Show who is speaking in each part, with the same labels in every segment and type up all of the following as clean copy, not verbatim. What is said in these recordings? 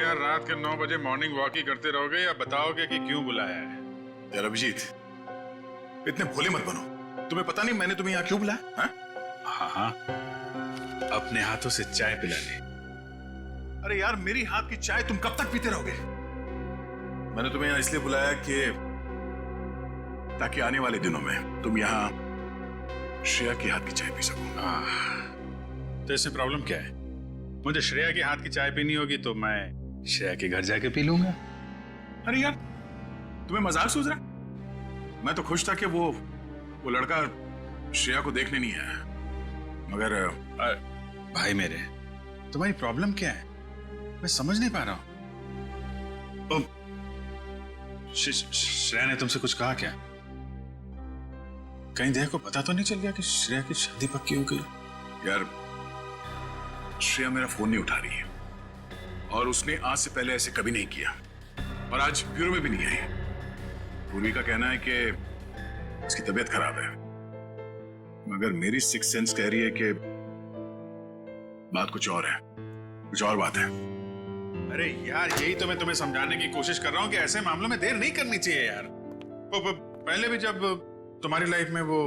Speaker 1: यार रात के 9 बजे मॉर्निंग वॉक ही करते रहोगे या बताओगे कि क्यों बुलाया है?
Speaker 2: यार अभिजीत, इतने भोले मत बनो। तुम्हें पता नहीं मैंने तुम्हें यहाँ क्यों बुलाया?
Speaker 1: हाँ हाँ, अपने हाथों से चाय पिला ले।
Speaker 2: अरे यार, मेरी हाथ की चाय तुम कब तक पीते रहोगे? मैंने तुम्हें यहाँ इसलिए बुलाया कि ताकि आने वाले दिनों में तुम यहाँ श्रेया की हाथ की चाय पी सको।
Speaker 1: तो इसमें प्रॉब्लम क्या है? मुझे श्रेया के हाथ की चाय पीनी होगी तो मैं श्रेया के घर जाके पी लूंगा।
Speaker 2: अरे यार, तुम्हें मजाक सूझ रहा? मैं तो खुश था कि वो लड़का श्रेया को देखने नहीं आया, मगर
Speaker 1: भाई मेरे, तुम्हारी प्रॉब्लम क्या है? मैं समझ नहीं पा रहा हूं। श्रेया ने तुमसे कुछ कहा क्या? कहीं देह को पता तो नहीं चल गया कि श्रेया की शादी पक्की हो गई?
Speaker 2: यार, श्रेया मेरा फोन नहीं उठा रही है और उसने आज से पहले ऐसे कभी नहीं किया और आज ब्यूरो में भी नहीं आई। पूर्वी का कहना है कि उसकी तबीयत खराब है, मगर मेरी सिक्स सेंस कह रही है कि बात कुछ और है, कुछ और बात है।
Speaker 1: अरे यार, यही तो मैं तुम्हें समझाने की कोशिश कर रहा हूं कि ऐसे मामलों में देर नहीं करनी चाहिए यार। पहले भी जब तुम्हारी लाइफ में वो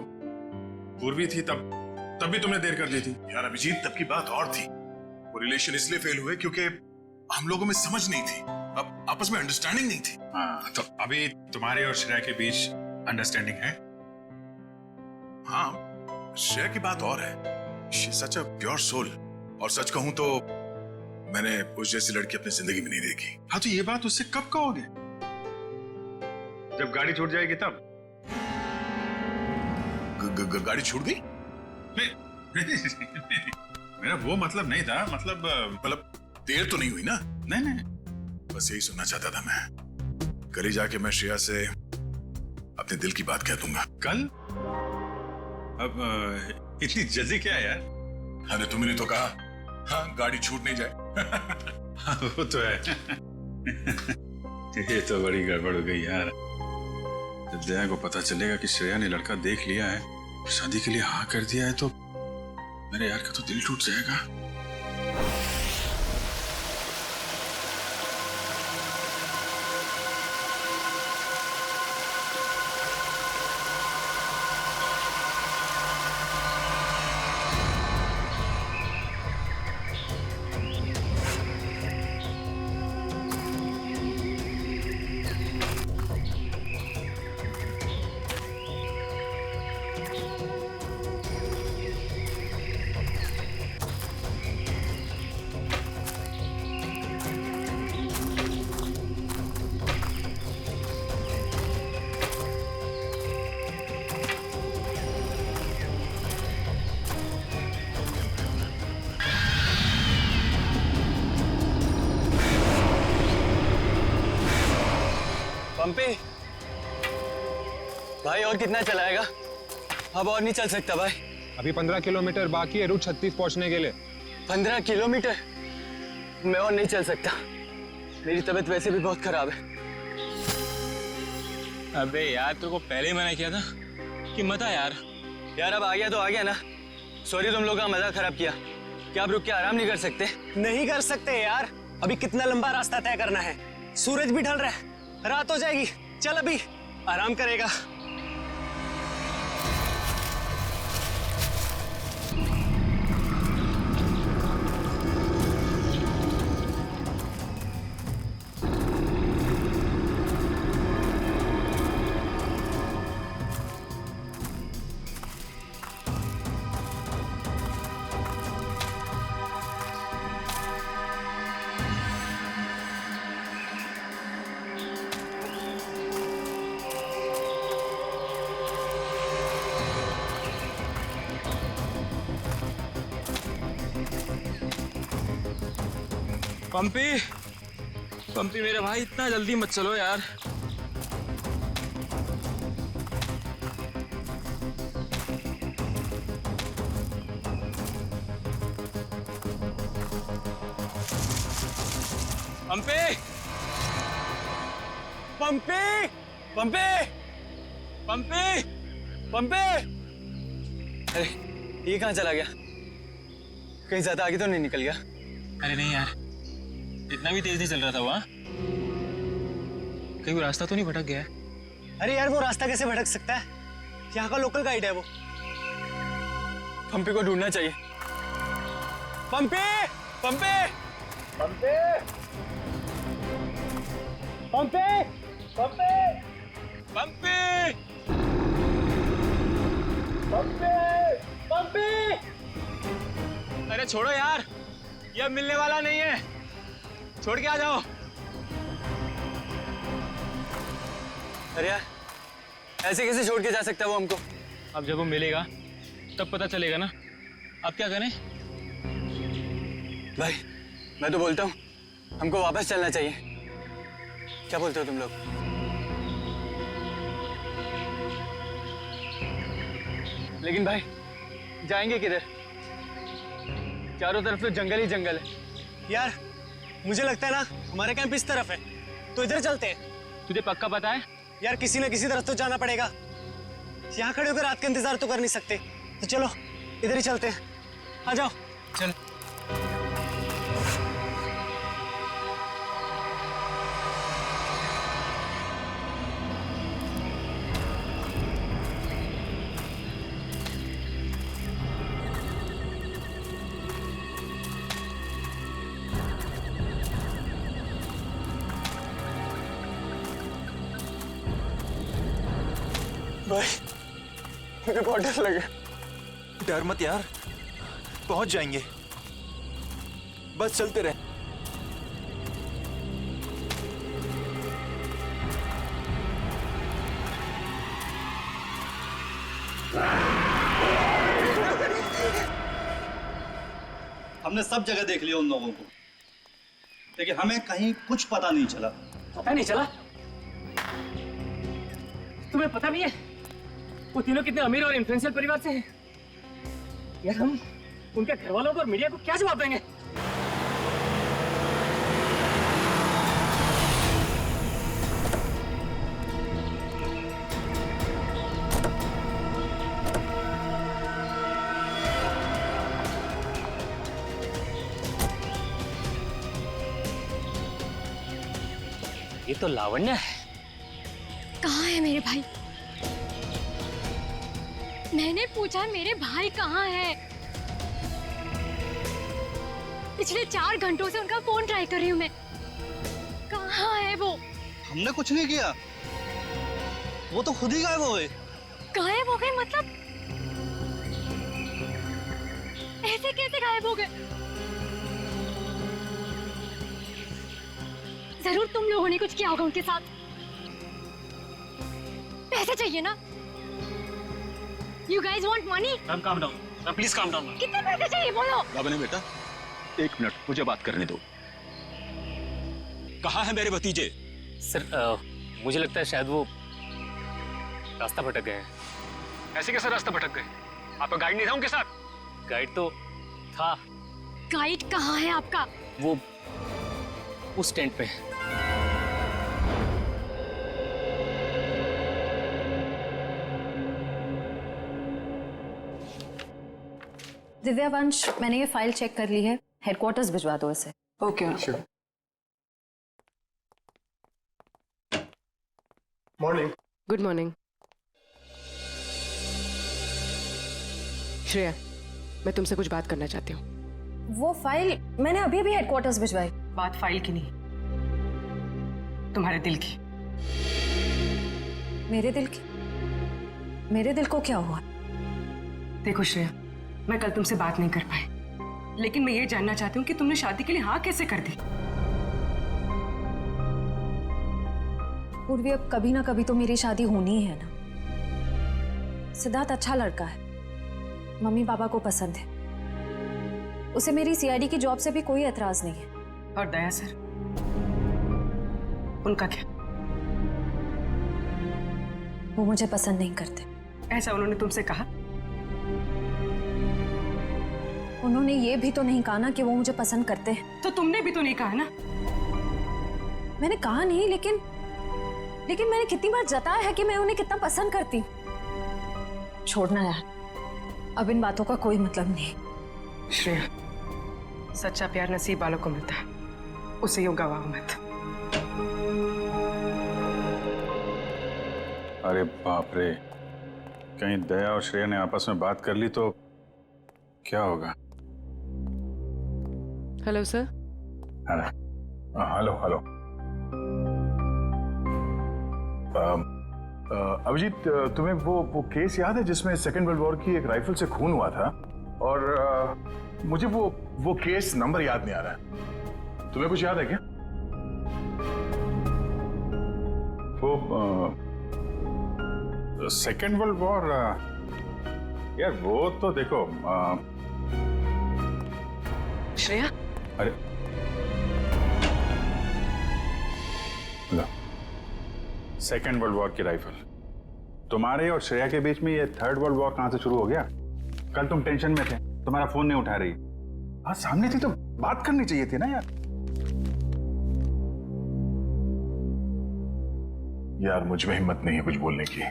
Speaker 1: पूर्वी थी तब भी तुमने देर कर दी थी।
Speaker 2: यार अभिजीत, तब की बात और थी। वो रिलेशन इसलिए फेल हुए क्योंकि हम लोगों में समझ नहीं थी, अब आपस में अंडरस्टैंडिंग नहीं थी।
Speaker 1: हाँ, तो अभी तुम्हारे और श्रेया के बीच अंडरस्टैंडिंग है?
Speaker 2: हाँ, श्रेया की बात और है। She is such a pure soul, और सच कहूं तो मैंने उस जैसी लड़की अपनी जिंदगी में नहीं देखी।
Speaker 1: हाँ, तो ये बात उससे कब कहोगे? जब गाड़ी छूट जाएगी तब?
Speaker 2: गाड़ी छूट गई?
Speaker 1: नहीं, मेरा वो मतलब नहीं था। मतलब
Speaker 2: देर तो नहीं हुई ना?
Speaker 1: नहीं नहीं,
Speaker 2: बस यही सुनना चाहता था मैं। कल ही जाके मैं श्रेया से अपने दिल की बात कह दूंगा।
Speaker 1: कल? अब इतनी जल्दी क्या है यार?
Speaker 2: अरे तुमने तो कहा हाँ, गाड़ी छूट नहीं जाए।
Speaker 1: वो तो है। ये तो बड़ी गड़बड़ हो गई यार। जब दया को पता चलेगा कि श्रेया ने लड़का देख लिया है, शादी के लिए हाँ कर दिया है, तो मेरे यार का तो दिल टूट जाएगा।
Speaker 3: पंपी भाई, और कितना चलाएगा? अब और नहीं चल सकता भाई।
Speaker 4: अभी 15 किलोमीटर बाकी है रूट 36 पहुंचने के लिए।
Speaker 3: 15 किलोमीटर? मैं और नहीं चल सकता, मेरी तबीयत वैसे भी बहुत खराब है।
Speaker 5: अबे यार, तेरे को पहले ही मना किया था कि मत आ यार।
Speaker 3: यार अब आ गया तो आ गया ना। सॉरी, तुम लोग का मजा खराब किया। क्या आप रुक के आराम नहीं कर सकते?
Speaker 6: नहीं कर सकते यार, अभी कितना लंबा रास्ता तय करना है। सूरज भी ढल रहा है, रात हो जाएगी। चल अभी आराम करेगा।
Speaker 5: पंपी, पंपी मेरे भाई, इतना जल्दी मत चलो यार। पंपी, पंपी, पंपी, पंपी, पंपी।
Speaker 3: अरे ये कहाँ चला गया? कहीं ज्यादा आगे तो नहीं निकल गया?
Speaker 5: अरे नहीं यार, इतना भी तेज नहीं चल रहा था वहाँ। कहीं वो रास्ता तो नहीं भटक गया है?
Speaker 6: अरे यार वो रास्ता कैसे भटक सकता है? यहाँ का लोकल गाइड है वो।
Speaker 3: पंपी को ढूंढना चाहिए। पंपी, पंपी, पंपी, पंपी, पंपी, पंपी, पंपी, पंपी।
Speaker 5: अरे छोड़ो यार, ये अब मिलने वाला नहीं है, छोड़ के आ जाओ।
Speaker 3: अरे यार, ऐसे कैसे छोड़ के जा सकता है वो हमको?
Speaker 5: अब जब वो मिलेगा तब पता चलेगा ना। अब क्या करें?
Speaker 3: भाई, मैं तो बोलता हूँ हमको वापस चलना चाहिए। क्या बोलते हो तुम लोग? लेकिन भाई, जाएंगे किधर? चारों तरफ तो जंगल ही जंगल है।
Speaker 6: यार मुझे लगता है ना हमारे कैंप इस तरफ है, तो इधर चलते हैं।
Speaker 5: तुझे पक्का पता है?
Speaker 6: यार किसी न किसी तरफ तो जाना पड़ेगा। यहाँ खड़े होकर रात का इंतजार तो कर नहीं सकते, तो चलो इधर ही चलते हैं। आ जाओ।
Speaker 5: चल।
Speaker 3: भाई, मुझे बहुत डर लगा।
Speaker 7: डर मत यार, पहुंच जाएंगे, बस चलते रहे।
Speaker 8: हमने सब जगह देख लिया उन लोगों को, लेकिन हमें कहीं कुछ पता नहीं चला।
Speaker 9: पता नहीं चला? तुम्हें पता नहीं है वो तीनों कितने अमीर और इन्फ्लुएंशियल परिवार से हैं? यार हम उनके घर वालों को और मीडिया को क्या जवाब देंगे? ये तो लावण्य है।
Speaker 10: कहाँ है मेरे भाई? मैंने पूछा मेरे भाई कहाँ है? पिछले 4 घंटों से उनका फोन ट्राई कर रही हूँ मैं। कहाँ है वो?
Speaker 8: हमने कुछ नहीं किया, वो तो खुद ही गायब हो गए।
Speaker 10: गायब हो गए मतलब? ऐसे कैसे गायब हो गए? जरूर तुम लोगों ने कुछ किया होगा उनके साथ। पैसे चाहिए ना? You guys want money?
Speaker 9: Ma'am calm down, ma'am please calm down.
Speaker 10: कितने पैसे चाहिए बोलो?
Speaker 7: लावण्य बेटा, 1 मिनट मुझे बात करने दो। कहाँ है मेरे भतीजे?
Speaker 9: सर मुझे लगता है शायद वो रास्ता भटक गए हैं।
Speaker 3: ऐसे कैसे रास्ता भटक गए? आपका गाइड नहीं था उनके साथ?
Speaker 9: गाइड तो था।
Speaker 10: गाइड कहाँ है आपका?
Speaker 9: वो उस टेंट पे है।
Speaker 11: दिव्या वंश, मैंने ये फाइल चेक कर ली है। हेडक्वार्टर्स भिजवा दो इसे।
Speaker 12: Okay.
Speaker 6: Morning.
Speaker 12: Good morning. Shreya, मैं तुमसे कुछ बात करना चाहती हूँ।
Speaker 11: वो फाइल मैंने अभी अभी हेडक्वार्टर्स भिजवाई।
Speaker 12: बात फाइल की नहीं, तुम्हारे दिल की।
Speaker 11: मेरे दिल की? मेरे दिल को क्या हुआ?
Speaker 12: देखो श्रेया, मैं कल तुमसे बात नहीं कर पाई, लेकिन मैं ये जानना चाहती हूँ कि तुमने शादी के लिए हाँ कैसे कर दी?
Speaker 11: पूर्वी, अब कभी ना कभी तो मेरी शादी होनी ही है ना। सिद्धार्थ अच्छा लड़का है, मम्मी पापा को पसंद है, उसे मेरी सीआईडी की जॉब से भी कोई एतराज नहीं है।
Speaker 12: और दया सर, उनका क्या?
Speaker 11: वो मुझे पसंद नहीं करते।
Speaker 12: ऐसा उन्होंने तुमसे कहा?
Speaker 11: उन्होंने ये भी तो नहीं कहा ना कि वो मुझे पसंद करते हैं।
Speaker 12: तो तुमने भी तो नहीं कहा ना?
Speaker 11: मैंने कहा नहीं, लेकिन मैंने कितनी बार जताया है कि मैं उन्हें कितना पसंद करती हूँ। छोड़ना यार, अब इन बातों का कोई मतलब नहीं।
Speaker 12: श्रेया, सच्चा प्यार नसीब वालों को मिलता है, उसे यूं गवाओ मत।
Speaker 1: अरे बाप रे, कहीं दया और श्रेया ने आपस में बात कर ली तो क्या होगा?
Speaker 12: Hello sir.
Speaker 2: Hello hello. Abhijit, तुम्हें वो केस याद है जिसमें सेकेंड वर्ल्ड वॉर की एक राइफल से खून हुआ था? और मुझे वो केस नंबर याद नहीं आ रहा है। तुम्हें कुछ याद है क्या?
Speaker 1: वो सेकेंड वर्ल्ड वॉर, यार वो तो देखो
Speaker 12: श्रेया,
Speaker 1: अरे लो, सेकेंड वर्ल्ड वॉर की राइफल। तुम्हारे और श्रेया के बीच में ये थर्ड वर्ल्ड वॉर कहां से शुरू हो गया? कल तुम टेंशन में थे, तुम्हारा फोन नहीं उठा रही। हाँ, सामने थी तो बात करनी चाहिए थी ना यार।
Speaker 2: यार मुझ में हिम्मत नहीं है कुछ बोलने की,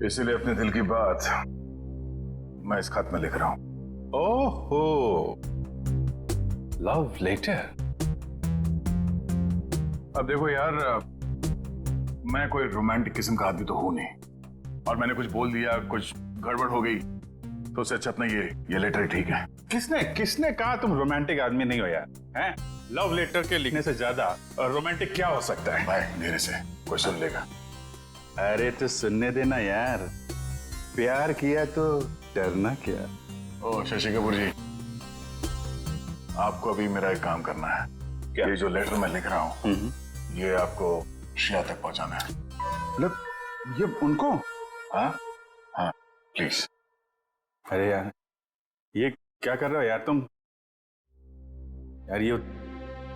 Speaker 2: इसीलिए अपने दिल की बात मैं इस खत में लिख रहा हूं।
Speaker 1: ओहो, लव लेटर।
Speaker 2: अब देखो यार, मैं कोई रोमांटिक किस्म का आदमी तो हूं नहीं, और मैंने कुछ बोल दिया, कुछ गड़बड़ हो गई तो उससे अच्छा अपना ये लेटर ठीक है।
Speaker 1: किसने कहा तुम रोमांटिक आदमी नहीं हो यार? हैं? लव लेटर के लिखने से ज्यादा रोमांटिक क्या हो सकता है?
Speaker 2: भाई धीरे से, कोई सुन लेगा।
Speaker 1: अरे तो सुनने देना यार, प्यार किया तो डरना क्या?
Speaker 2: ओ शशि कपूर जी, आपको अभी मेरा एक काम करना है।
Speaker 1: क्या?
Speaker 2: ये जो लेटर मैं लिख रहा हूँ ये आपको श्रेया तक पहुंचाना है।
Speaker 1: मतलब ये उनको?
Speaker 2: हाँ हाँ प्लीज।
Speaker 1: अरे यार, ये क्या कर रहे हो यार तुम? यार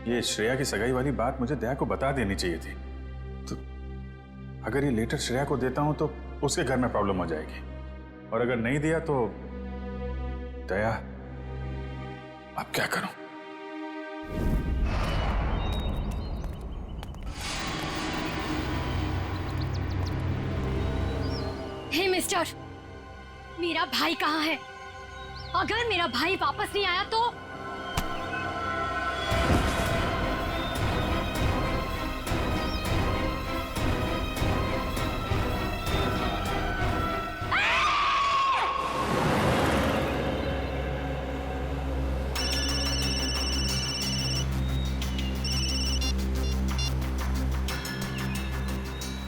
Speaker 1: ये श्रेया की सगाई वाली बात मुझे दया को बता देनी चाहिए थी। तो अगर ये लेटर श्रेया को देता हूं तो उसके घर में प्रॉब्लम हो जाएगी, और अगर नहीं दिया तो दया, अब क्या करूं?
Speaker 10: हे मिस्टर, मेरा भाई कहाँ है? अगर मेरा भाई वापस नहीं आया तो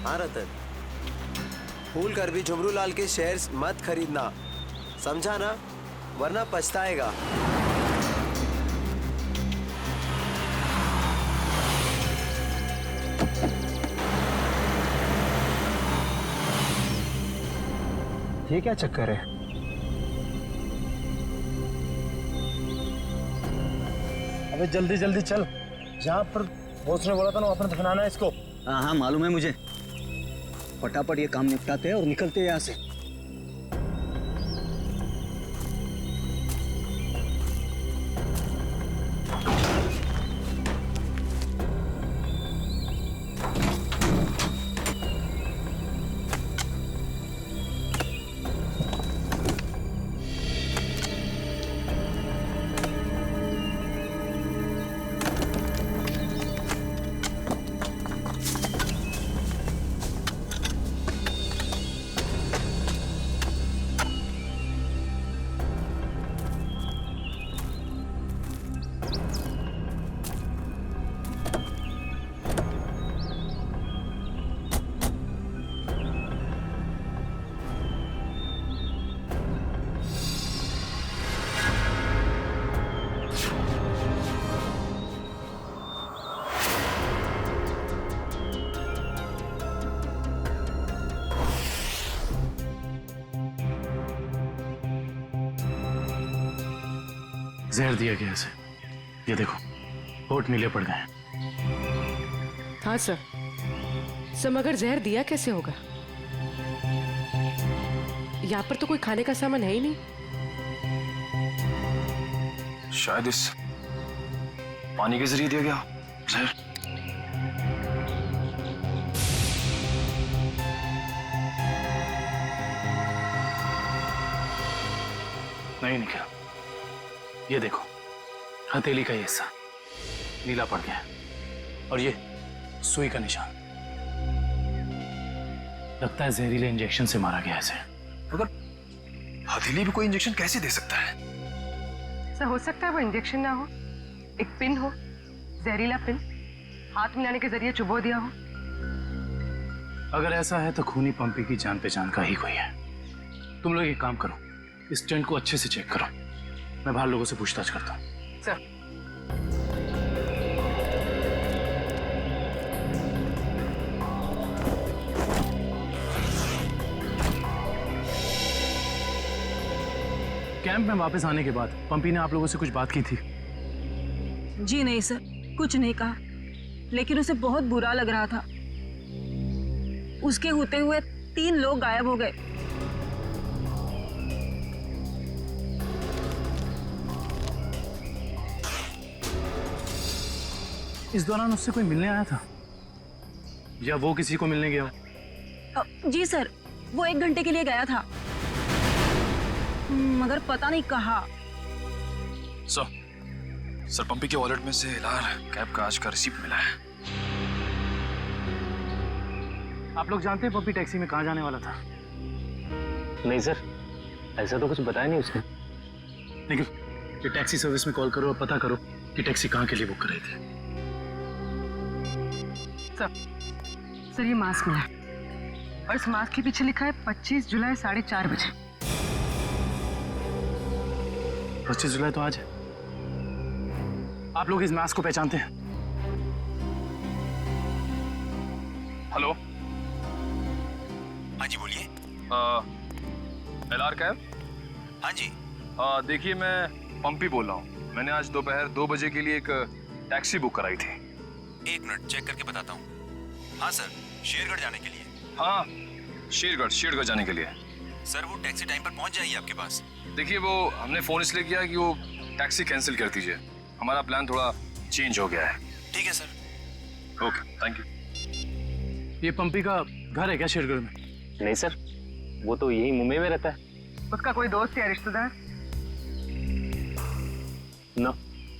Speaker 6: हाँ रतन, भूल कर भी झुमरू लाल के शेयर्स मत खरीदना, समझा ना? वरना पछताएगा।
Speaker 3: ये क्या चक्कर है?
Speaker 5: अबे जल्दी जल्दी चल, जहाँ पर बॉस ने बोला था ना वहाँ पर दफनाना है इसको।
Speaker 6: हाँ हाँ मालूम है मुझे, फटाफट ये काम निपटाते हैं और निकलते हैं यहाँ से।
Speaker 3: जहर दिया गया इसे, ये देखो होठ नीले पड़ गए।
Speaker 12: हाँ सर, मगर जहर दिया कैसे होगा? यहाँ पर तो कोई खाने का सामान है ही नहीं।
Speaker 7: शायद इस पानी के जरिए दिया गया जहर।
Speaker 3: नहीं निकला, ये देखो हथेली का ये हिस्सा, नीला पड़ गया और ये सुई का निशान। लगता है जहरीले इंजेक्शन से मारा गया इसे।
Speaker 7: मगर हथेली भी कोई इंजेक्शन कैसे दे सकता है?
Speaker 12: सर हो सकता है वो इंजेक्शन ना हो, एक पिन हो, जहरीला पिन हाथ मिलाने के जरिए चुबो दिया हो।
Speaker 3: अगर ऐसा है तो खूनी पंपी की जान पहचान का ही कोई है। तुम लोग एक काम करो, इस टेंट को अच्छे से चेक करो, मैं बाहर लोगों से पूछताछ करता हूँ।
Speaker 12: सर
Speaker 3: कैंप में वापस आने के बाद पंपी ने आप लोगों से कुछ बात की थी?
Speaker 12: जी नहीं सर, कुछ नहीं कहा, लेकिन उसे बहुत बुरा लग रहा था। उसके होते हुए 3 लोग गायब हो गए।
Speaker 3: इस दौरान उससे कोई मिलने आया था या वो किसी को मिलने गया हो?
Speaker 12: जी सर, वो 1 घंटे के लिए गया था, मगर पता नहीं कहाँ।
Speaker 7: सर पंपी के वॉलेट में से एलआर कैब का आज का रिसीप्ट मिला है।
Speaker 3: आप लोग जानते हैं पंपी टैक्सी में कहाँ जाने वाला था?
Speaker 6: नहीं सर, ऐसा तो कुछ बताया नहीं उसने।
Speaker 3: लेकिन ये टैक्सी सर्विस में कॉल करो और पता करो कि टैक्सी कहाँ के लिए बुक कर रहे थे।
Speaker 12: सर ये मास्क मिला और इस मास्क के पीछे लिखा है 25 जुलाई 4:30 बजे।
Speaker 3: 25 जुलाई तो आज है। आप लोग इस मास्क को पहचानते हैं?
Speaker 7: हेलो, हाँ जी बोलिए। LR cab? हाँ जी। देखिए मैं पंपी बोल रहा हूँ। मैंने आज दोपहर 2 बजे के लिए एक टैक्सी बुक कराई थी।
Speaker 13: 1 मिनट चेक करके बताता हूँ। हाँ सर, शेरगढ़ जाने के लिए।
Speaker 7: हाँ, शेरगढ़ जाने के लिए।
Speaker 13: सर वो टैक्सी टाइम पर पहुँच जाएगी आपके पास।
Speaker 7: देखिए वो हमने फोन इसलिए किया कि वो टैक्सी कैंसिल कर दीजिए, हमारा प्लान थोड़ा चेंज हो गया है।
Speaker 13: ठीक है सर।
Speaker 7: Okay, thank you.
Speaker 3: ये पंपी का घर है क्या शेरगढ़ में?
Speaker 6: नहीं सर, वो तो यही मुंबई में रहता है।
Speaker 12: उसका कोई दोस्त या रिश्तेदार?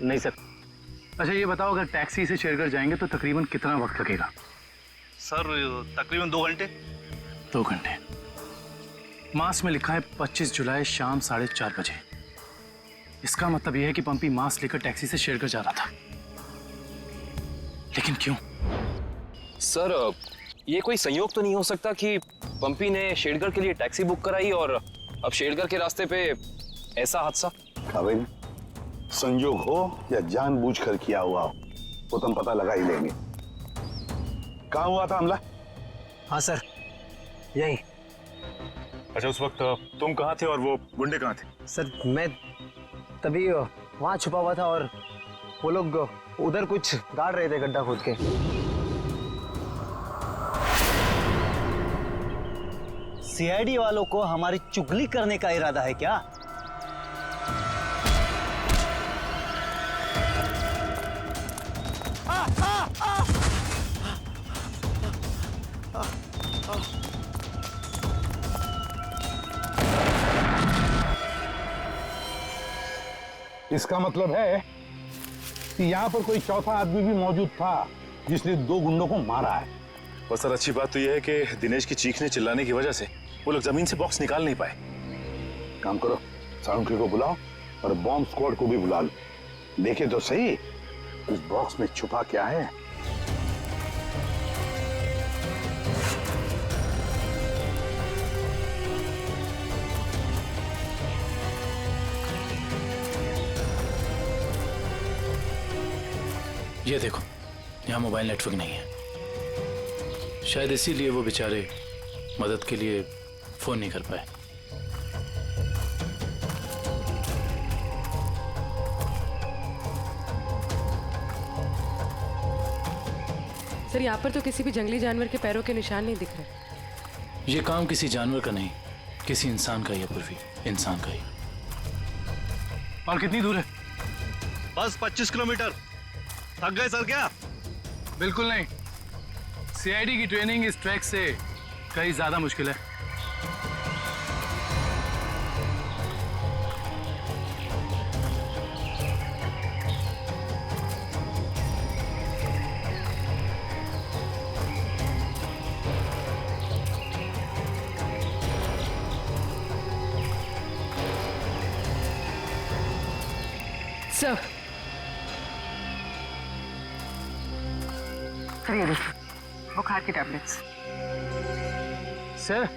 Speaker 6: नहीं सर।
Speaker 3: अच्छा ये बताओ, अगर टैक्सी से शेरगढ़ जाएंगे तो तकरीबन कितना वक्त लगेगा?
Speaker 8: सर तकरीबन 2 घंटे।
Speaker 3: 2 घंटे। मास में लिखा है 25 जुलाई शाम 4:30 बजे। इसका मतलब यह है कि पंपी मास लेकर टैक्सी से शेरगढ़ जा रहा था। लेकिन क्यों?
Speaker 7: सर ये कोई संयोग तो नहीं हो सकता कि पंपी ने शेरगढ़ के लिए टैक्सी बुक कराई और अब शेरगढ़ के रास्ते पे ऐसा हादसा?
Speaker 14: भाई संयोग हो या जानबूझकर किया हुआ हो वो तो हम पता लगा ही लेंगे। कहाँ हुआ था हमला?
Speaker 6: हाँ सर, यही।
Speaker 2: अच्छा उस वक्त तुम कहाँ थे और वो गुंडे कहाँ थे?
Speaker 6: सर मैं तभी वहाँ छुपा हुआ था और वो लोग उधर कुछ गाड़ रहे थे गड्ढा खोद के।
Speaker 8: सीआईडी वालों को हमारी चुगली करने का इरादा है क्या?
Speaker 14: इसका मतलब है कि यहाँ पर कोई चौथा आदमी भी मौजूद था जिसने 2 गुंडों को मारा है।
Speaker 2: और सर अच्छी बात तो यह है कि दिनेश की चीखने चिल्लाने की वजह से वो लोग जमीन से बॉक्स निकाल नहीं पाए।
Speaker 14: काम करो, साउंड को बुलाओ और बॉम्ब स्क्वाड को भी बुला लो। देखे तो सही इस बॉक्स में छुपा क्या है।
Speaker 3: ये देखो, यहाँ मोबाइल नेटवर्क नहीं है। शायद इसीलिए वो बेचारे मदद के लिए फोन नहीं कर पाए।
Speaker 12: सर यहाँ पर तो किसी भी जंगली जानवर के पैरों के निशान नहीं दिख रहे।
Speaker 3: ये काम किसी जानवर का नहीं, किसी इंसान का ही है पूर्वी, इंसान का ही। और कितनी दूर है?
Speaker 8: बस 25 किलोमीटर। थक गए सर क्या?
Speaker 3: बिल्कुल नहीं। सीआईडी की ट्रेनिंग इस ट्रैक से कहीं ज्यादा मुश्किल है।
Speaker 12: सर ये देखिए बुखार की टैबलेट्स।
Speaker 3: सर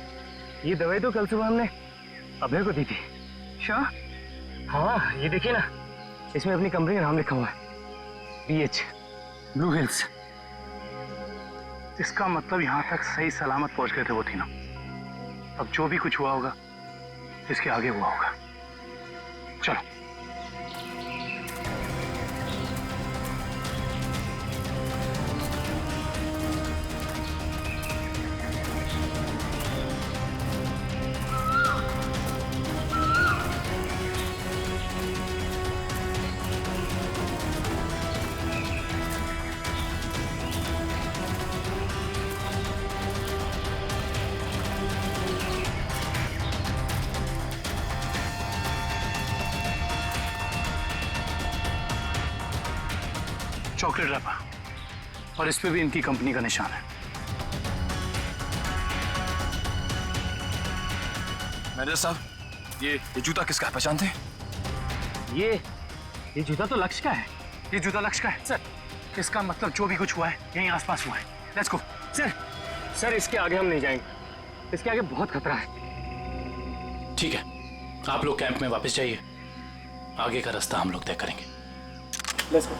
Speaker 3: ये दवाई तो कल सुबह हमने अभय को दी थी।
Speaker 12: श्योर?
Speaker 3: हाँ ये देखिए ना, इसमें अपनी कंपनी का नाम लिखा हुआ है, BH ब्लू हिल्स। इसका मतलब यहाँ तक सही सलामत पहुंच गए थे वो तीनों। अब जो भी कुछ हुआ होगा इसके आगे हुआ होगा। चलो। चॉकलेट रैपर और इस पे भी इनकी कंपनी का निशान है।
Speaker 7: मैनेजर साहब, ये जूता किसका है, पहचानते हैं?
Speaker 3: ये जूता तो लक्ष्य का है। ये जूता लक्ष्य का है सर। इसका मतलब जो भी कुछ हुआ है यहीं आसपास हुआ है। Let's go.
Speaker 9: सर इसके आगे हम नहीं जाएंगे, इसके आगे बहुत खतरा है।
Speaker 3: ठीक है, आप लोग कैंप में वापस जाइए, आगे का रास्ता हम लोग तय करेंगे।
Speaker 9: Let's go.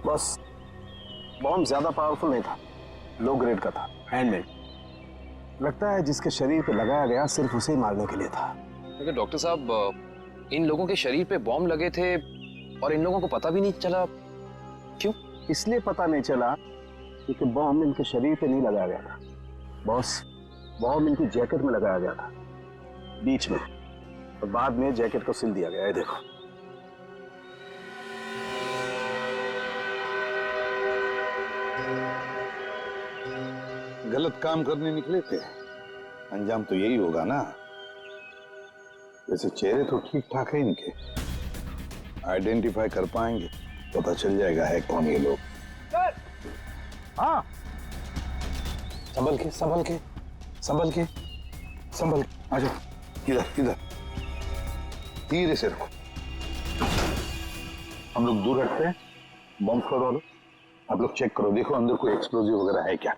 Speaker 14: बस बॉम्ब ज्यादा पावरफुल नहीं था, लो ग्रेड का था, हैंडमेड। लगता है जिसके शरीर पे लगाया गया सिर्फ उसे ही मारने के लिए था।
Speaker 7: लेकिन डॉक्टर साहब, इन लोगों के शरीर पे बॉम्ब लगे थे और इन लोगों को पता भी नहीं चला। क्यों?
Speaker 14: इसलिए पता नहीं चला क्योंकि बॉम्ब इनके शरीर पे नहीं लगाया गया था बॉस। बॉम्ब इनकी जैकेट में लगाया गया था बीच में, और बाद में जैकेट को सिल दिया गया है। देखो गलत काम करने निकले थे, अंजाम तो यही होगा ना। वैसे चेहरे तो ठीक ठाक है इनके, आइडेंटिफाई कर पाएंगे, पता चल जाएगा है कौन ये लोग। हाँ, संभल के संभल के संभल के संभल के आ जाओ, इधर इधर धीरे से रखो। हम लोग दूर हटते हैं। बॉम्ब स्क्वाड वालों, आप लोग चेक करो, देखो अंदर कोई एक्सप्लोजिव वगैरह है क्या।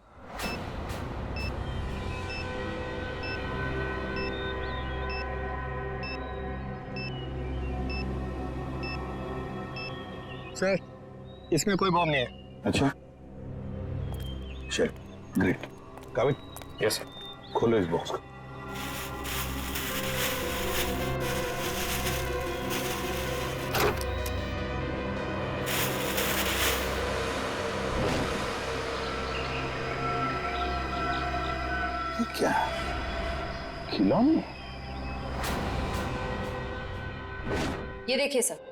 Speaker 5: सर इसमें कोई बॉम्ब नहीं है।
Speaker 14: अच्छा, चल ग्रेट। काबिल?
Speaker 7: Yes sir.
Speaker 14: खोलो इस बॉक्स को। ये क्या, खिलौने?
Speaker 11: ये देखिए सर,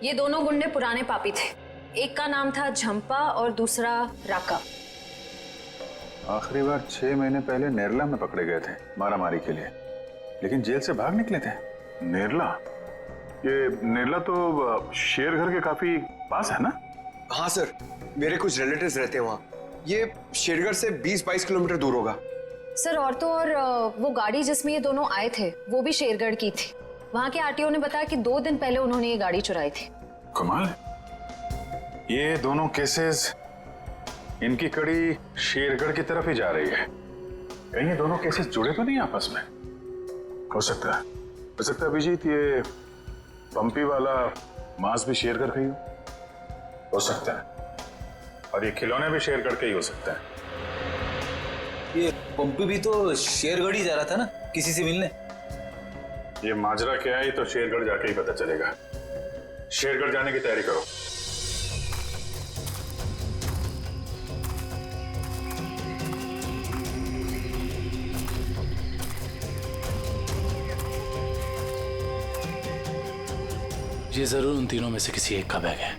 Speaker 11: ये दोनों गुंडे पुराने पापी थे। एक का नाम था झंपा और दूसरा राका।
Speaker 1: आखिरी बार 6 महीने पहले नेरला में पकड़े गए थे मारामारी के लिए, लेकिन जेल से भाग निकले थे। नेरला? ये नेरला तो शेरघर के काफी पास है ना?
Speaker 5: हाँ सर, मेरे कुछ रिलेटिव्स रहते हैं वहाँ। ये शेरगढ़ से 20-22 किलोमीटर दूर होगा।
Speaker 11: सर और तो और वो गाड़ी जिसमें ये दोनों आए थे वो भी शेरगढ़ की थी। वहाँ के आरटीओ ने बताया कि 2 दिन पहले उन्होंने ये गाड़ी चुराई थी।
Speaker 1: कमाल, ये दोनों केसेस, इनकी कड़ी शेरगढ़ की तरफ ही जा रही है। कहीं ये दोनों केसेस जुड़े तो नहीं आपस में? हो सकता है अभिजीत, ये पंपी वाला मांस भी शेरगढ़ का ही हो सकता है, और ये खिलौने भी शेरगढ़ के ही हो सकते हैं।
Speaker 5: ये पंपी भी तो शेरगढ़ ही जा रहा था ना किसी से मिलने।
Speaker 1: ये माजरा क्या है, तो शेरगढ़ जाके ही पता चलेगा। शेरगढ़ जाने की तैयारी करो।
Speaker 3: ये ये जरूर उन तीनों में से किसी एक का बैग है।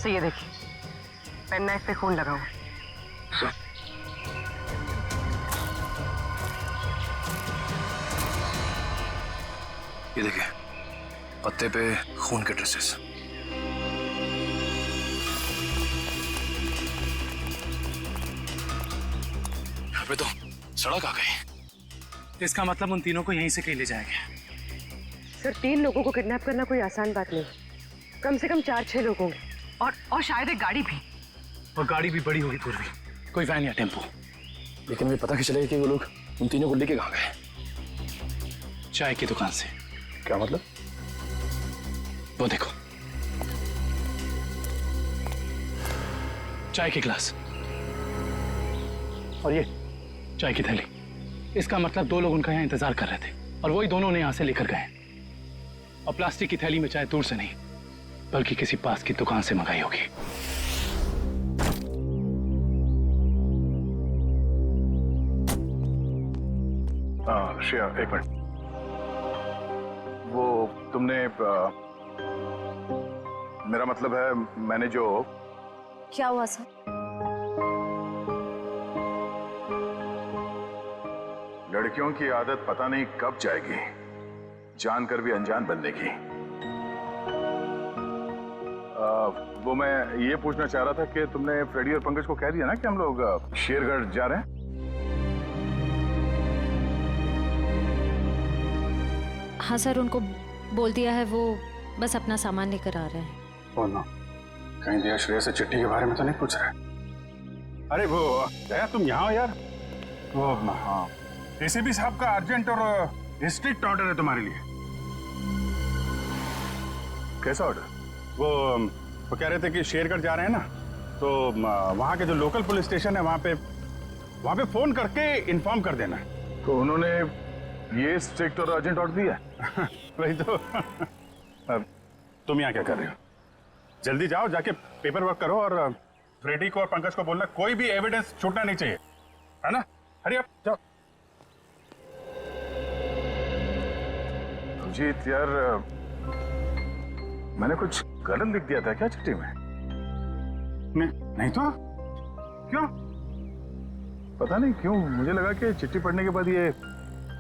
Speaker 12: सर, ये देखिए, पेन नाइफ पे खून लगा हुआ।
Speaker 3: ये देखिए, पत्ते पे खून के ट्रेसेस। यहाँ पे तो सड़क आ गई। इसका मतलब उन तीनों को यहीं से कहीं ले जाएंगे।
Speaker 12: सर, 3 लोगों को किडनैप करना कोई आसान बात नहीं। कम से कम 4-6 लोग होंगे और शायद एक गाड़ी भी।
Speaker 3: और गाड़ी भी बड़ी होगी पूर्वी, कोई वैन या टेम्पो। लेकिन हमें पता कैसे चलेगा कि वो लोग उन तीनों को लेके कहाँ गए? चाय की दुकान से। क्या मतलब? वो देखो, चाय के गिलास और ये चाय की थैली। इसका मतलब 2 लोग उनका यहाँ इंतजार कर रहे थे और वही दोनों ने यहाँ से लेकर गए। और प्लास्टिक की थैली में चाय दूर से नहीं बल्कि किसी पास की दुकान से मंगाई होगी।
Speaker 2: श्रेया, एक मिनट। वो तुमने मेरा मतलब है, मैंने जो।
Speaker 11: क्या हुआ सर?
Speaker 2: लड़कियों की आदत पता नहीं कब जाएगी, जानकर भी अनजान बनने की। वो मैं ये पूछना चाह रहा था कि तुमने फ्रेडी और पंकज को कह दिया ना कि हम लोग शेरगढ़ जा रहे हैं?
Speaker 11: हाँ सर, उनको बोल दिया है, वो बस अपना सामान लेकर आ रहे हैं।
Speaker 14: बोलना, कहीं दिया श्रेया से चिट्ठी के बारे में तो नहीं पूछ रहे?
Speaker 1: अरे वो दया, तुम यहाँ हो यार। वो हाँ, एसीपी साहब का अर्जेंट और स्ट्रिक्ट ऑर्डर है तुम्हारे लिए।
Speaker 2: कैसा ऑर्डर?
Speaker 1: वो कह रहे थे कि शेरगढ़ जा रहे हैं ना, तो वहाँ के जो लोकल पुलिस स्टेशन है वहाँ पे फोन करके इन्फॉर्म कर देना।
Speaker 2: तो उन्होंने ये स्ट्रिक्ट और अर्जेंट ऑर्डर दिया?
Speaker 1: वही तो। अब तुम यहाँ क्या कर रहे हो? जल्दी जाओ, जाके पेपर वर्क करो और फ्रेडी को और पंकज को बोलना कोई भी एविडेंस छूटना नहीं चाहिए, है ना? हरी अप, जाओ।
Speaker 2: अभिजीत यार, मैंने कुछ गलत लिख दिया था क्या चिट्ठी में?
Speaker 1: नहीं तो क्यों?
Speaker 2: पता नहीं क्यों मुझे लगा कि चिट्ठी पढ़ने के बाद ये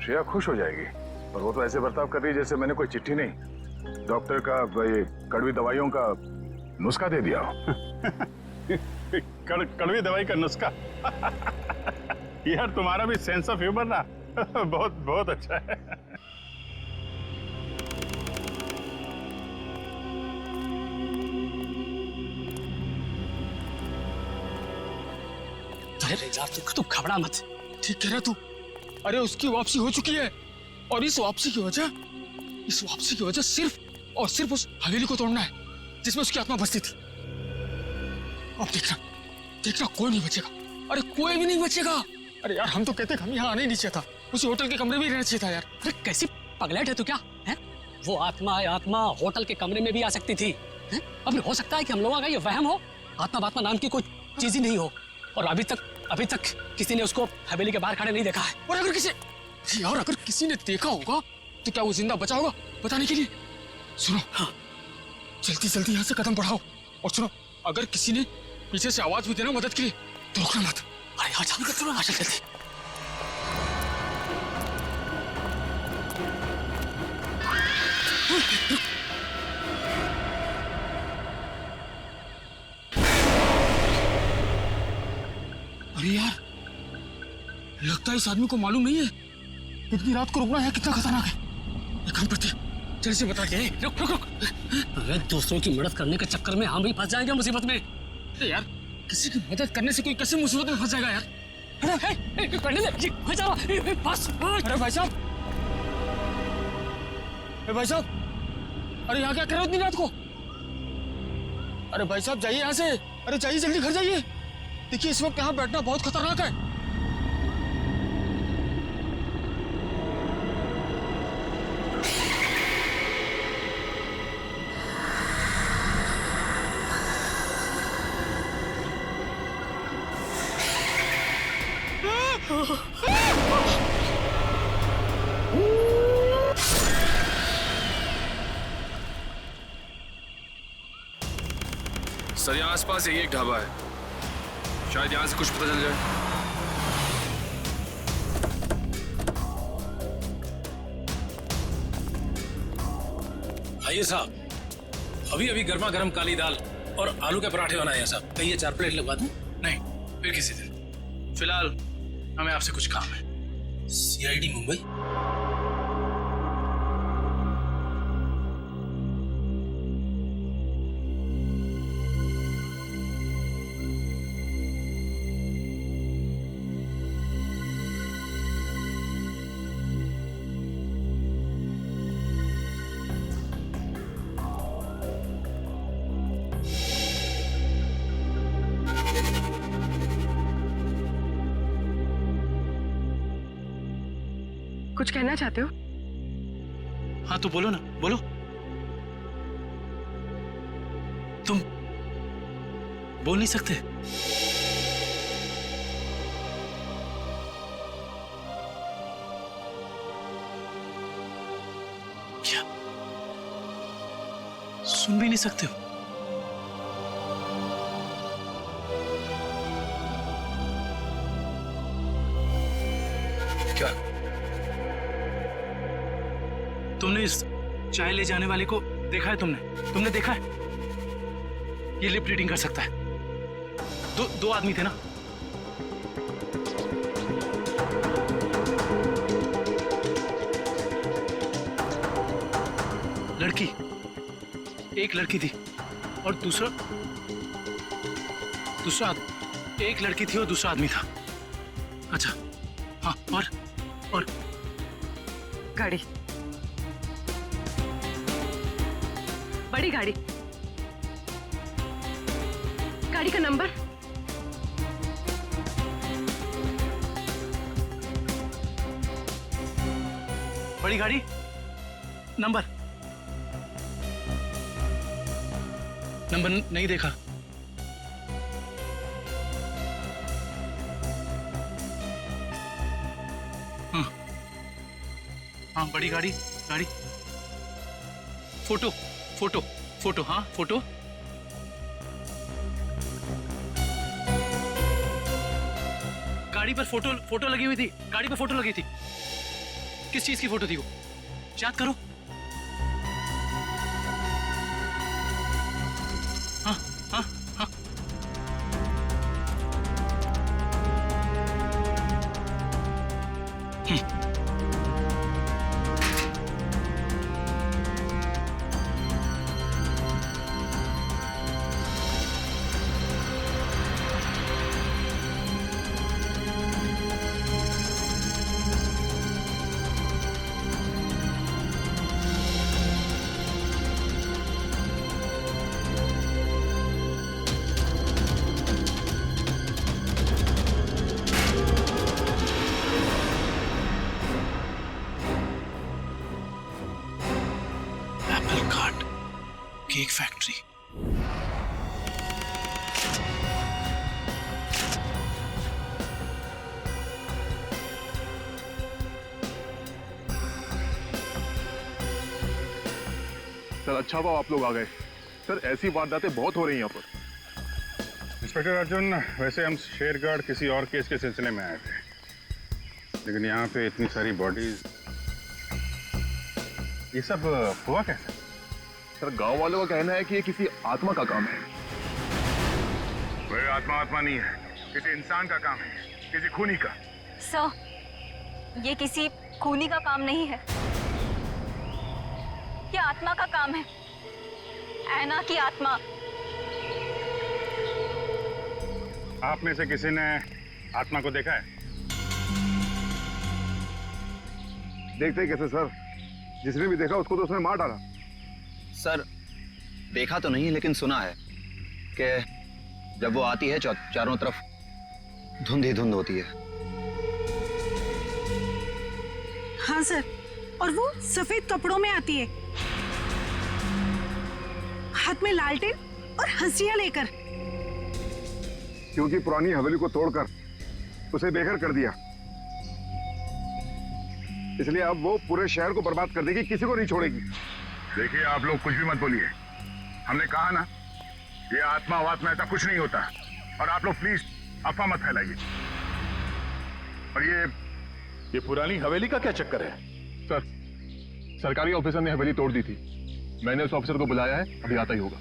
Speaker 2: श्रेया खुश हो जाएगी, और वो तो ऐसे बर्ताव कर रही है जैसे मैंने कोई चिट्ठी नहीं, डॉक्टर का ये कड़वी दवाइयों का नुस्खा दे दिया हो।
Speaker 1: कड़वी दवाई का नुस्खा? यार तुम्हारा भी सेंस ऑफ ह्यूमर ना बहुत बहुत अच्छा है।
Speaker 9: अरे यार तू घबरा मत, ठीक कह रहा तू। अरे उसकी वापसी हो चुकी है, और इस वापसी की वजह सिर्फ और सिर्फ उस हवेली को तोड़ना है जिसमें उसकी आत्मा बसती थी। अब देखना कोई नहीं बचेगा। अरे कोई भी नहीं बचेगा। अरे यार हम तो कहते हम यहाँ आने नहीं चाहिए था, उसी होटल के कमरे में रहना चाहिए था यार।
Speaker 6: अरे कैसी पगलेट है तू क्या है? वो आत्मा होटल के कमरे में भी आ सकती थी। अब हो सकता है कि हम लोगों का ये वहम हो, आत्मा नाम की कोई चीज ही नहीं हो, और अभी तक किसी ने उसको हवेली के बाहर खड़े नहीं देखा है।
Speaker 9: और अगर किसी ने देखा होगा तो क्या वो जिंदा बचा होगा बताने के लिए? सुनो, हाँ, जल्दी यहाँ से कदम बढ़ाओ, और सुनो, अगर किसी ने पीछे से आवाज भी देना मदद के लिए तो रोकना मत। अरे यहाँ जल्दी करो ना, जल्दी। अरे यार, लगता है इस आदमी को मालूम नहीं है इतनी रात को रुकना है कितना खतरनाक है। एक काम करते, जल्दी से बता के। रुक।
Speaker 6: अरे दूसरों की मदद करने के चक्कर में हम भी फंस जाएंगे मुसीबत में।
Speaker 9: अरे यार, किसी की मदद करने से कोई कैसे मुसीबत में फंस जाएगा यार? अरे भाई साहब, अरे यहाँ क्या कर रहे हो इतनी रात को? अरे भाई साहब जाइए यहाँ से, अरे जाइए जल्दी घर जाइए। देखिए इस वक्त यहाँ बैठना बहुत खतरनाक है।
Speaker 7: सर यहाँ आसपास यही एक ढाबा है, शायद यहाँ से कुछ पता चल जाए।
Speaker 3: आइए साहब, अभी अभी गर्मा गर्म काली दाल और आलू के पराठे बनाए हैं साहब। कहिए 4 प्लेट लगवा दूं? नहीं, फिर किसी दिन। फिलहाल हमें आपसे कुछ काम है। सीआईडी मुंबई।
Speaker 12: कुछ कहना चाहते हो?
Speaker 3: हाँ तो बोलो ना, बोलो। तुम बोल नहीं सकते? क्या सुन भी नहीं सकते हो? क्या तुमने इस चाय ले जाने वाले को देखा है? तुमने देखा है? ये लिप रीडिंग कर सकता है। दो आदमी थे ना? लड़की, एक लड़की थी और दूसरा एक लड़की थी और दूसरा आदमी था। अच्छा हाँ, और
Speaker 12: गाड़ी, बड़ी गाड़ी, गाड़ी का नंबर?
Speaker 3: बड़ी गाड़ी नंबर नहीं देखा। हाँ बड़ी गाड़ी, फोटो हाँ फोटो। गाड़ी पर फोटो लगी हुई थी। गाड़ी पर फोटो लगी थी। किस चीज की फोटो थी वो? याद करो। हाँ हाँ हाँ। Cake factory.
Speaker 14: सर अच्छा हुआ आप लोग आ गए। सर ऐसी वारदातें बहुत हो रही हैं यहाँ पर।
Speaker 1: इंस्पेक्टर अर्जुन, वैसे हम शेरगढ़ किसी और केस के सिलसिले में आए थे, लेकिन यहाँ पे इतनी सारी बॉडीज, ये सब हुआ कैसे?
Speaker 14: सर गांव वालों का कहना है कि ये किसी आत्मा का काम है।
Speaker 1: कोई आत्मा नहीं है, किसी इंसान का काम है, किसी खूनी का।
Speaker 12: सर ये किसी खूनी का काम नहीं है, ये आत्मा का काम है। ऐना की आत्मा।
Speaker 1: आप में से किसी ने आत्मा को देखा है?
Speaker 14: देखते कैसे सर, जिसने भी देखा उसको तो उसने मार डाला।
Speaker 15: सर देखा तो नहीं, लेकिन सुना है कि जब वो आती है चारों तरफ धुंध ही धुंध होती है।
Speaker 12: हाँ सर, और वो सफेद कपड़ों में आती है, हाथ में लालटेन और हंसिया लेकर।
Speaker 14: क्योंकि पुरानी हवेली को तोड़कर उसे बेघर कर दिया, इसलिए अब वो पूरे शहर को बर्बाद कर देगी, किसी को नहीं छोड़ेगी।
Speaker 2: देखिए आप लोग कुछ भी मत बोलिए, हमने कहा ना ये आत्मा वात्मा ऐसा कुछ नहीं होता। और आप लोग प्लीज अफवाह मत फैलाइए। और ये पुरानी हवेली का क्या चक्कर है?
Speaker 4: सर, सरकारी ऑफिसर ने हवेली तोड़ दी थी। मैंने उस ऑफिसर को बुलाया है, अभी आता ही होगा।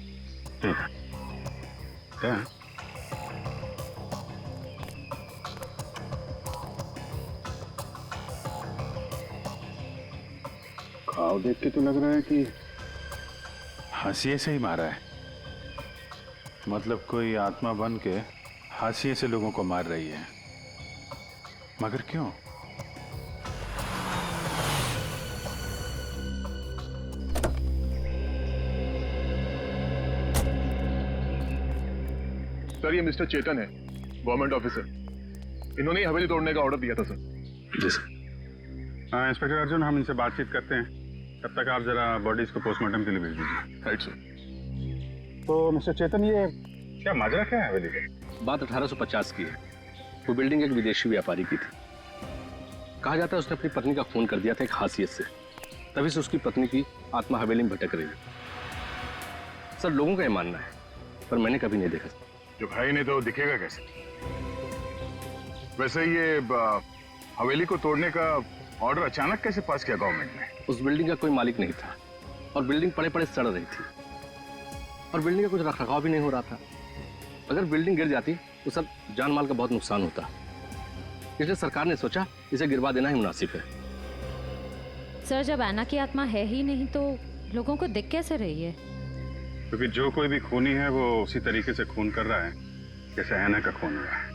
Speaker 14: क्या? घाव देख के तो लग रहा है कि
Speaker 1: हाशिए से ही मारा है। मतलब कोई आत्मा बन के हाशिए से लोगों को मार रही है, मगर क्यों?
Speaker 4: सर, ये मिस्टर चेतन है, गवर्नमेंट ऑफिसर। इन्होंने ही हवेली तोड़ने का ऑर्डर दिया था सर।
Speaker 1: जी सर। इंस्पेक्टर अर्जुन, हम इनसे बातचीत करते हैं, तब तक आप जरा बॉडीज को पोस्टमार्टम के लिए भेज दीजिए।
Speaker 4: Right sir.
Speaker 1: तो मिस्टर चेतन, ये क्या माजरा क्या है हवेली का?
Speaker 3: बात 1850 की है। वो बिल्डिंग एक विदेशी व्यापारी की थी। कहा जाता है उसने अपनी पत्नी का खून कर दिया था एक हाशियत से, तभी से उसकी पत्नी की आत्मा हवेली में भटक रही है। सर, लोगों का ये मानना है, पर मैंने कभी नहीं देखा।
Speaker 2: जो भाई ने तो दिखेगा कैसे? वैसे ये हवेली को तोड़ने का ऑर्डर अचानक कैसे पास किया गवर्नमेंट ने?
Speaker 3: उस बिल्डिंग का कोई मालिक नहीं था और बिल्डिंग पड़े पड़े सड़ रही थी और बिल्डिंग का कुछ रखरखाव भी नहीं हो रहा था। अगर बिल्डिंग गिर जाती तो सब जान माल का बहुत नुकसान होता, इसलिए सरकार ने सोचा इसे गिरवा देना ही मुनासिब है।
Speaker 11: सर, जब ऐना की आत्मा है ही नहीं तो लोगों को दिख कैसे रही है?
Speaker 1: क्योंकि जो कोई भी खूनी है वो उसी तरीके से खून कर रहा है जैसे ऐना का खून हुआ है।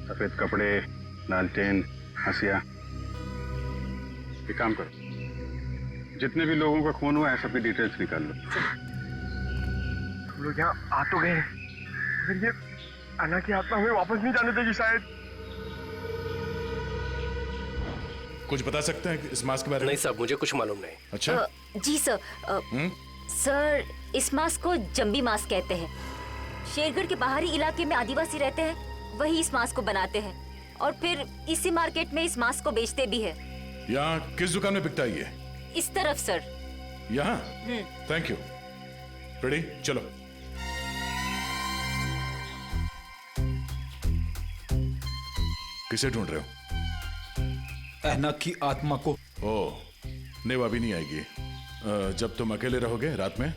Speaker 1: सफेद कपड़े, लालटेन, हंसिया। एक काम करो, जितने भी लोगों का खून हुआ है सबकी डिटेल्स निकाल लो।
Speaker 4: हम लोग यहाँ आ तो गए, फिर ये अन्ना की आत्मा हमें वापस नहीं जाने देगी शायद।
Speaker 2: कुछ बता सकते हैं इस मास्क के बारे में?
Speaker 3: नहीं साहब, मुझे कुछ मालूम नहीं।
Speaker 2: अच्छा।
Speaker 16: जी सर। सर, इस मास्क को जंबी मास्क कहते हैं। शेरगढ़ के बाहरी इलाके में आदिवासी रहते हैं, वही इस मास्क को बनाते हैं और फिर इसी मार्केट में इस मास्क को बेचते भी है।
Speaker 2: यहाँ किस दुकान में बिकता है ये?
Speaker 16: इस तरफ सर।
Speaker 2: यहाँ? Thank you. रेडी, चलो। किसे ढूंढ रहे हो?
Speaker 13: ऐना की आत्मा को।
Speaker 2: ओह, नहीं वो अभी नहीं आएगी। जब तुम अकेले रहोगे रात में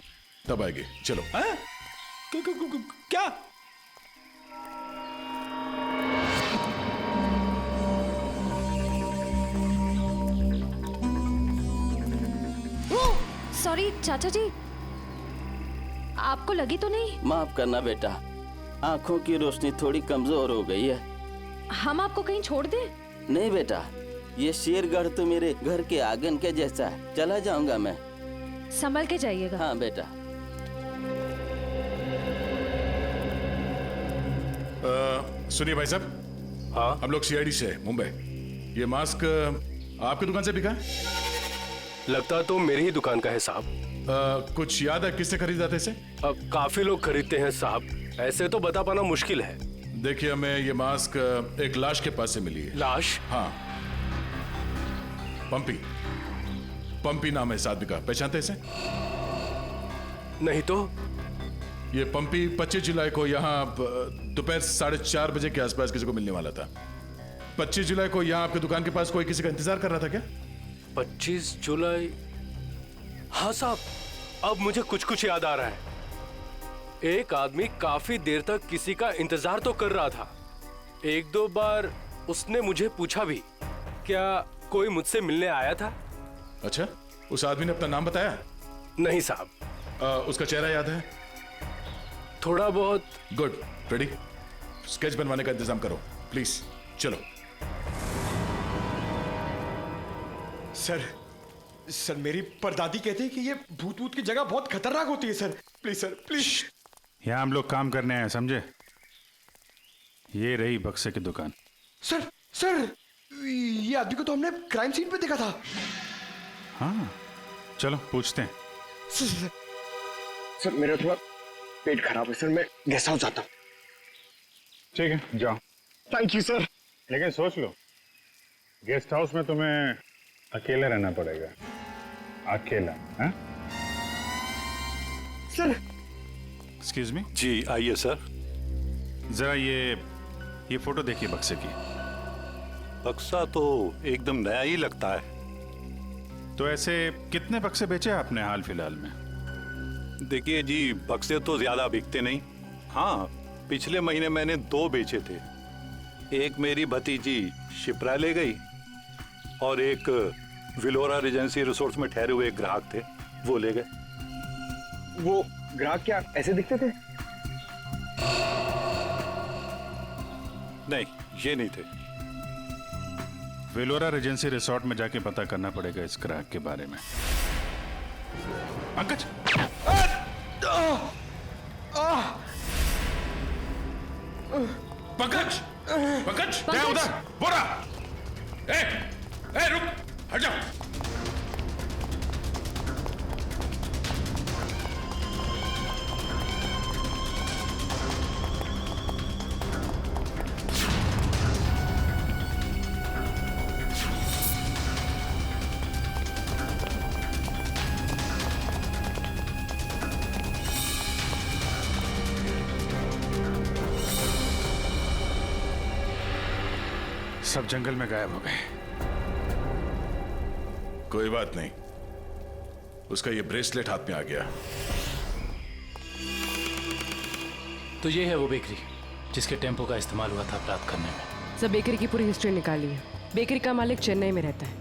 Speaker 2: तब आएगी। चलो।
Speaker 13: क्या?
Speaker 11: सॉरी चाचा जी, आपको लगी तो नहीं?
Speaker 17: माफ करना बेटा, आंखों की रोशनी थोड़ी कमजोर हो गई है।
Speaker 11: हम आपको कहीं छोड़ दें?
Speaker 17: नहीं बेटा, ये शेरगढ़ तो मेरे घर के आंगन के जैसा है। चला जाऊंगा मैं।
Speaker 11: संभल के जाइएगा।
Speaker 17: हाँ बेटा।
Speaker 2: सुनिए भाई साहब।
Speaker 3: हाँ?
Speaker 2: हम लोग सीआईडी से मुंबई। ये मास्क आपकी दुकान से बिका है?
Speaker 3: लगता तो मेरी ही दुकान का है साहब।
Speaker 2: कुछ याद है किससे खरीदा था इसे?
Speaker 3: काफी लोग खरीदते हैं साहब, ऐसे तो बता पाना मुश्किल है।
Speaker 2: देखिए, हमें ये मास्क एक लाश के पास से मिली है।
Speaker 3: लाश?
Speaker 2: हाँ, पंपी। पंपी नाम है इस आदमी का, पहचानते इसे?
Speaker 3: नहीं तो।
Speaker 2: ये पंपी 25 जुलाई को यहाँ दोपहर 4:30 बजे के आसपास किसी को मिलने वाला था। 25 जुलाई को यहाँ आपकी दुकान के पास कोई किसी का इंतजार कर रहा था क्या?
Speaker 3: 25 जुलाई? हाँ साहब, अब मुझे कुछ कुछ याद आ रहा है। एक आदमी काफी देर तक किसी का इंतजार तो कर रहा था। एक दो बार उसने मुझे पूछा भी, क्या कोई मुझसे मिलने आया था?
Speaker 2: अच्छा, उस आदमी ने अपना नाम बताया?
Speaker 3: नहीं साहब।
Speaker 2: उसका चेहरा याद है?
Speaker 3: थोड़ा बहुत।
Speaker 2: गुड। रेडी? स्केच बनवाने का इंतजाम करो प्लीज। चलो।
Speaker 13: सर मेरी परदादी कहते हैं कि ये भूत भूत की जगह बहुत खतरनाक होती है सर। Please sir, please.
Speaker 1: यहाँ हम लोग काम करने आए, समझे? ये रही बक्से की दुकान।
Speaker 13: सर ये आदमी को तो हमने क्राइम सीन पे देखा था।
Speaker 1: हाँ, चलो पूछते हैं।
Speaker 13: सर मेरा थोड़ा पेट खराब है सर, मैं गेस्ट हाउस जाता हूँ।
Speaker 1: ठीक है, जाओ।
Speaker 13: Thank you sir.
Speaker 1: लेकिन सोच लो, गेस्ट हाउस में तुम्हें अकेला रहना पड़ेगा, अकेला। हाँ?
Speaker 13: सर।
Speaker 1: Excuse me.
Speaker 14: जी आइए सर।
Speaker 1: जरा ये फोटो देखिए बक्से की।
Speaker 14: बक्सा तो एकदम नया ही लगता है।
Speaker 1: तो ऐसे कितने बक्से बेचे आपने हाल फिलहाल में?
Speaker 14: देखिए जी, बक्से तो ज्यादा बिकते नहीं। हाँ, पिछले महीने मैंने 2 बेचे थे। एक मेरी भतीजी शिप्रा ले गई और एक विलोरा रेजेंसी रिसोर्ट्स में ठहरे हुए एक ग्राहक थे, वो ले गए।
Speaker 13: वो ग्राहक क्या ऐसे दिखते थे?
Speaker 14: नहीं, ये नहीं थे।
Speaker 1: वेलोरा रेजेंसी रिसोर्ट में जाके पता करना पड़ेगा इस ग्राहक के बारे में। पंकज! पंकज! पंकज! क्या उधर? बोरा! ए, रुक! हट जाओ! सब जंगल में गायब हो गए।
Speaker 2: कोई बात नहीं, उसका ये ब्रेसलेट हाथ में आ गया।
Speaker 3: तो ये है वो बेकरी जिसके टेम्पो का इस्तेमाल हुआ था अपराध करने में।
Speaker 18: सब बेकरी की पूरी हिस्ट्री निकाली है। बेकरी का मालिक चेन्नई में रहता है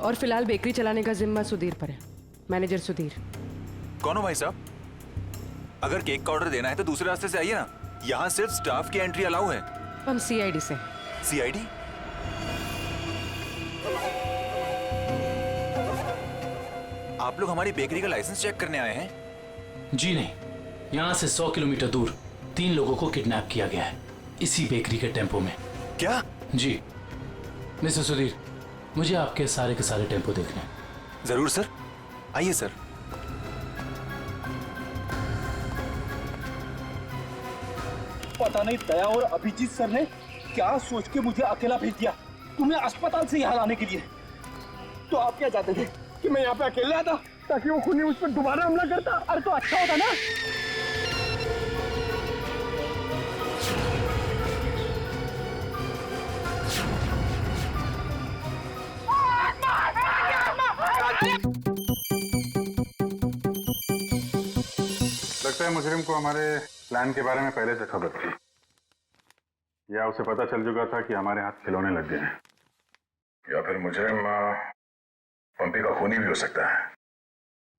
Speaker 18: और फिलहाल बेकरी चलाने का जिम्मा सुधीर पर है। मैनेजर सुधीर।
Speaker 19: कौन हो भाई साहब? अगर केक का ऑर्डर देना है तो दूसरे रास्ते से आइए ना, यहाँ सिर्फ स्टाफ की एंट्री अलाउ है।
Speaker 18: हम सीआईडी से।
Speaker 19: सीआईडी? आप लोग हमारी बेकरी का लाइसेंस चेक करने आए हैं?
Speaker 3: जी नहीं, यहाँ से 100 किलोमीटर दूर 3 लोगों को किडनैप किया गया है, इसी बेकरी के टेम्पो में।
Speaker 19: क्या?
Speaker 3: जी मिस्टर सुधीर, मुझे आपके सारे के सारे टेम्पो देखने हैं।
Speaker 19: जरूर सर, आइए सर।
Speaker 20: पता नहीं दया और अभिजीत सर ने क्या सोच के मुझे अकेला भेज दिया तुम्हें अस्पताल से यहाँ लाने के लिए।
Speaker 13: तो आप क्या चाहते थे कि मैं यहाँ पे अकेले आता ताकि वो खूनी उस पर दोबारा हमला करता? अरे तो अच्छा होता ना।
Speaker 1: लगता है मुजरिम को हमारे प्लान के बारे में पहले से खबर थी, या उसे पता चल चुका था कि हमारे हाथ खिलौने लग गए हैं।
Speaker 2: या फिर मुजरिम पंपी का खूनी भी हो सकता है।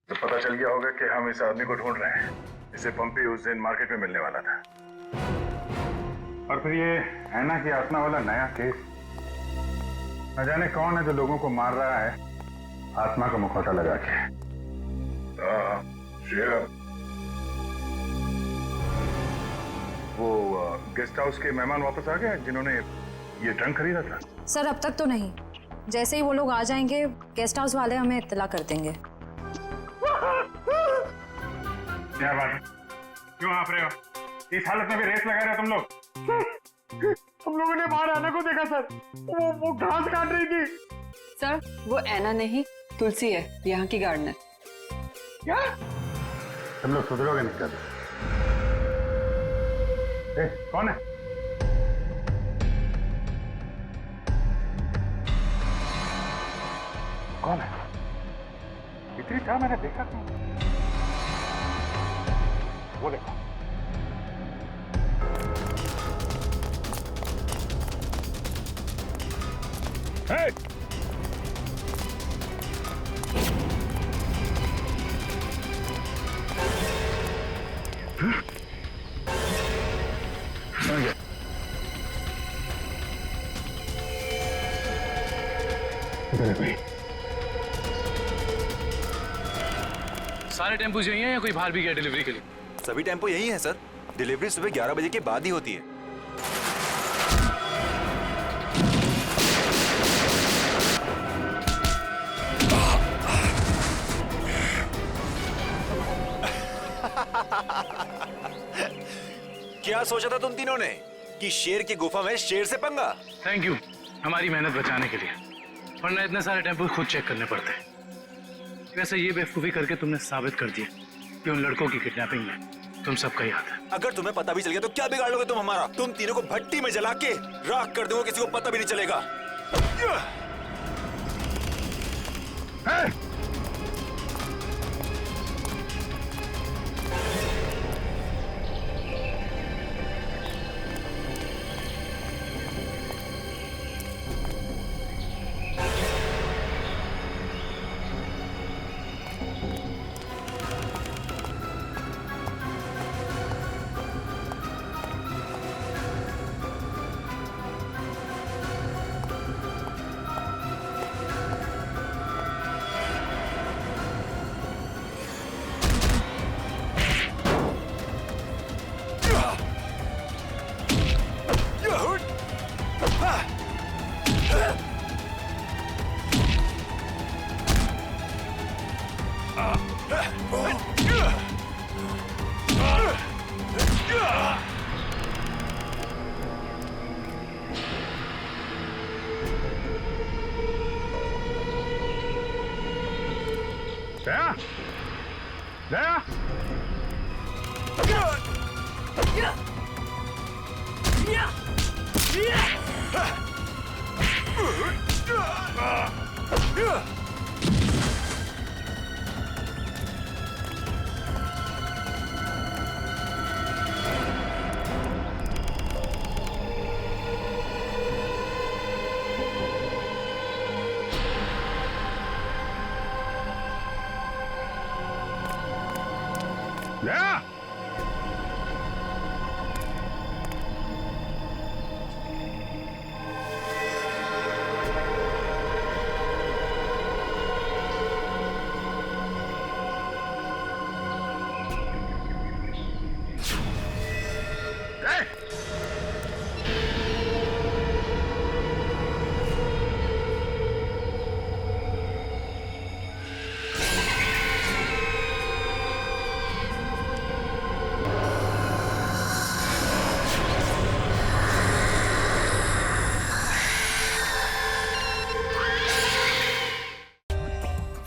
Speaker 2: तो पता चल गया होगा कि हम इस आदमी को ढूंढ रहे हैं, इसे पंपी उस दिन मार्केट में मिलने वाला था।
Speaker 1: और फिर ये ऐना की आत्मा वाला नया केस, न जाने कौन है जो लोगों को मार रहा है आत्मा का मुखौटा लगा के। वो गेस्ट हाउस के मेहमान वापस आ गए जिन्होंने ये ट्रंक खरीदा था?
Speaker 11: सर अब तक तो नहीं, जैसे ही वो लोग आ जाएंगे गेस्ट हाउस वाले हमें इत्तला कर देंगे।
Speaker 1: क्या बात है, क्यों हाँफ रहे हो? इस हालत में भी रेस लगा रहे हो तुम लोग?
Speaker 13: हम लोगों ने बाहर आना को देखा सर, वो घास काट रही थी।
Speaker 18: सर वो ऐना नहीं तुलसी है, यहाँ की गार्डनर।
Speaker 13: क्या?
Speaker 1: तुम लोग सुधरोगे नहीं कभी। कौन है? कौन है? इतनी चाह मैंने देखा था। वो देखो। Hey!
Speaker 3: सारे टेम्पो यही हैं या कोई बाहर भी गया डिलीवरी के लिए?
Speaker 19: सभी टेम्पो यही हैं सर। डिलीवरी सुबह 11 बजे के बाद ही होती है। क्या सोचा था तुम तीनों ने कि शेर की गुफा में शेर से पंगा?
Speaker 3: थैंक यू हमारी मेहनत बचाने के लिए। वरना इतने सारे टेम्पो खुद चेक करने पड़ते। वैसे ये बेवकूफ़ी करके तुमने साबित कर दिया कि उन लड़कों की किडनैपिंग में तुम सबका ही हाथ है।
Speaker 19: अगर तुम्हें पता भी चल गया तो क्या बिगाड़ लोगे तुम हमारा? तुम तीनों को भट्टी में जला के राख कर दोगे, किसी को पता भी नहीं चलेगा।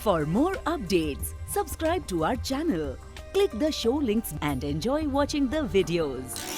Speaker 21: For more updates, subscribe to our channel, click the show links and enjoy watching the videos.